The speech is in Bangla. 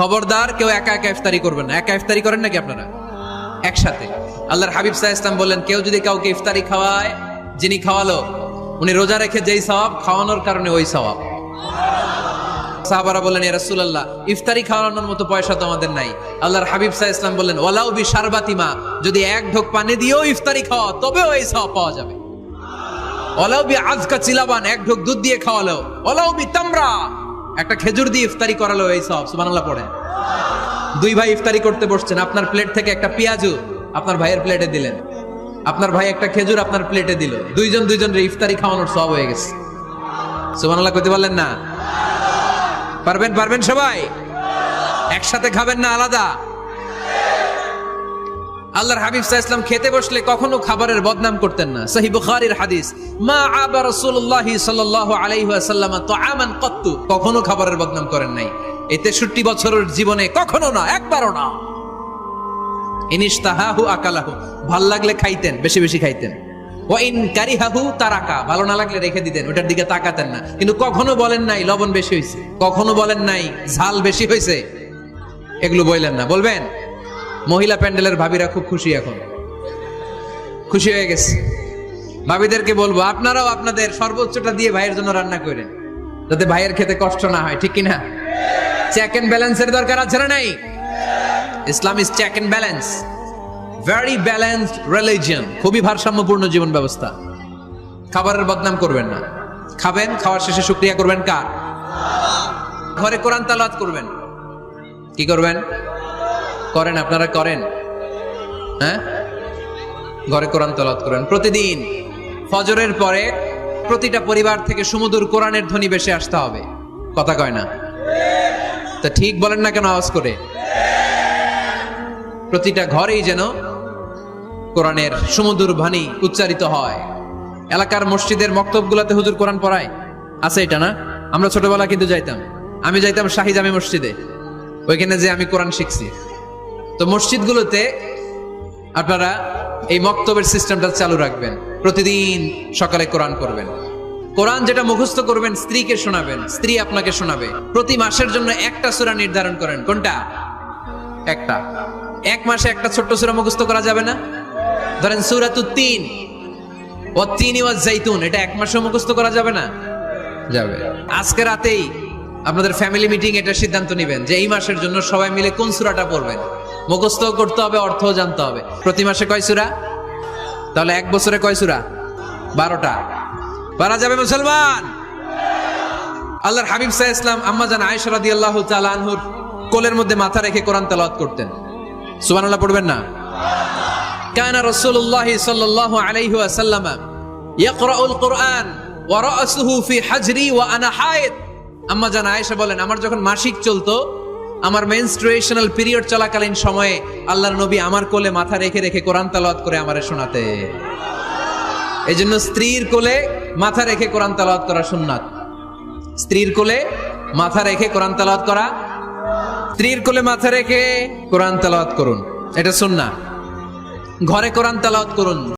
খবরদার কেউ একা একা ইফতারি করবেন না। একা ইফতারি করেন নাকি আপনারা? একসাথে। আল্লাহর হাবিব সাল্লাল্লাহু আলাইহি ওয়াসাল্লাম বললেন, কেউ যদি কাউকে ইফতারি খাওয়ায়, যিনি খাওয়ালো উনি রোজা রেখে যেই সওয়াব, খাওয়ানোর কারণে ওই সওয়াব। সাহাবারা বললেন, ইয়া রাসূলুল্লাহ, ইফতারি খাওয়ানোর মতো পয়সা তো আমাদের নাই। আল্লাহর হাবিব সাল্লাল্লাহু আলাইহি ওয়াসাল্লাম বললেন, ওয়ালাউ বি শারবাতিমা, যদি এক ঢোক পানি দিয়েও ইফতারি খাওয়া তবেও এই সওয়াব পাওয়া যাবে। ওয়ালাউ বি আযকা চিলাবান, এক ঢোক দুধ দিয়ে খাওয়ালো। ওয়ালাউ বি তামরা, একটা খেজুর দিয়ে ইফতারি করালো এই সওয়াব। সুবহানাল্লাহ পড়েন। দুই ভাই ইফতারি করতে বসছেন, আপনার প্লেট থেকে একটা পেঁয়াজু আপনার ভাইয়ের প্লেটে দিলেন, আপনার ভাই একটা খেজুর আপনার প্লেটে দিল, দুইজনের ইফতারি খাওয়ানোর সওয়াব হয়ে গেছে। সুবহানাল্লাহ কইতে পারলেন না? পারবেন সবাই? একসাথে খাবেন না আলাদা? আল্লাহর হাবিব সাল্লাল্লাহু আলাইহি ওয়াসাল্লাম খেতে বসলে কখনো খাবারের বদনাম করতেন না। সহিহ বুখারীর হাদিস, মা আবা রাসূলুল্লাহ সাল্লাল্লাহু আলাইহি ওয়াসাল্লাম তাআমান কত্তু, কখনো খাবারের বদনাম করেন নাই। এই 63 বছরের জীবনে কখনো না, একবারও না। ইনিশতাহাহু আকালাহু, ভাল লাগলে খাইতেন, বেশি বেশি খাইতেন। ওয়া ইন কারিহাহু তারাকা, ভালো না লাগলে রেখে দিতেন, ওটার দিকে তাকাতেন না। কিন্তু কখনো বলেন নাই লবণ বেশি হয়েছে, কখনো বলেন নাই ঝাল বেশি হয়েছে, এগুলো বললেন না। বলবেন? মহিলা প্যান্ডেলের ভাবিরা খুব খুশি, এখন খুশি হয়ে গেছে। ভাবিদেরকে বলবো, আপনারাও আপনাদের সর্বোচ্চটা দিয়ে ভাইয়ের জন্য রান্না করেন, যাতে ভাইয়ের খেতে কষ্ট না হয়, ঠিক কিনা? চেক এন্ড ব্যালেন্সের দরকার আছে না নাই? Islam is check and balance, very balanced religion, খুবই ভারসাম্যপূর্ণ জীবন ব্যবস্থা। খাবারের বদনাম করবেন না। খাবেন, খাওয়ার শেষে শুকরিয়া করবেন কার? ঘরে কোরআন তেলাওয়াত করবেন। কি করবেন? করেন, আপনারা করেন? হ্যাঁ, ঘরে কোরআন তেলাওয়াত করেন প্রতিদিন। ফজরের পরে প্রতিটা পরিবার থেকে সুমধুর কোরআনের ধ্বনি ভেসে আসতে হবে। কথা কয় না? তা ঠিক বলেন না কেন আওয়াজ করে? প্রতিটা ঘরেই যেন কোরআনের সুমধুর বাণী উচ্চারিত হয়। এলাকার মসজিদের মক্তবগুলোতে হুজুর কোরআন পড়ায়, আছে এটা না? আমরা ছোটবেলা কিন্তু যাইতাম, আমি যাইতাম শাহী জামে মসজিদে, ওইখানে যে আমি কোরআন শিখছি। তো মসজিদগুলোতে আপনারা এই মক্তবের সিস্টেমটা চালু রাখবেন, প্রতিদিন সকালে কোরআন করবেন। কোরআন যেটা মুখস্থ করবেন স্ত্রীকে শোনাবেন, স্ত্রী আপনাকে শোনাবে। প্রতি মাসের জন্য একটা সূরা নির্ধারণ করেন। কোনটা? একটা। এক মাসে একটা ছোট্ট সূরা মুখস্থ করা যাবে না? ধরেন সূরাতুত তিন, ওয়াত তিনি ওয়াজ জাইতুন, এটা এক মাসে মুখস্থ করা যাবে না? যাবে। আজকে রাতেই আপনাদের ফ্যামিলি মিটিং এটা সিদ্ধান্ত নেবেন যে এই মাসের জন্য সবাই মিলে কোন সূরাটা পড়বেন। মুখস্থ করতে হবে, অর্থও জানতে হবে। প্রতি মাসে কয় সূরা? তাহলে এক বছরে কয় সূরা? 12টা। পারা যাবে মুসলমান? আল্লাহর হাবিব সাল্লাল্লাহু আলাইহি ওয়াসাল্লাম আম্মা জান আয়েশা রাদিয়াল্লাহু তাআলা আনহুর কোলের মধ্যে মাথা রেখে কোরআন তেলাওয়াত করতেন। সুবহানাল্লাহ পড়বেন না? কানা রাসূলুল্লাহ সাল্লাল্লাহু আলাইহি ওয়াসাল্লাম ইয়াকরাউল কুরআন ওয়া রাসুহু ফি হাজরি ওয়া আনা হায়েদ। আম্মা জান আয়েশা বলেন, আমার যখন মাসিক চলতো, আমার মেনস্ট্রুয়েশনাল পিরিয়ড চলাকালীন সময়ে আল্লাহর নবী আমার কোলে মাথা রেখে রেখে কোরআন তেলাওয়াত করে আমারে শোনাতে। এজন্য স্ত্রীর কোলে মাথা রেখে কোরআন তেলাওয়াত করা সুন্নাত। স্ত্রীর কোলে মাথা রেখে কোরআন তেলাওয়াত করা, স্ত্রীর কোলে মাথা রেখে কোরআন তেলাওয়াত করুন, এটা সুন্নাহ। ঘরে কোরআন তেলাওয়াত করুন।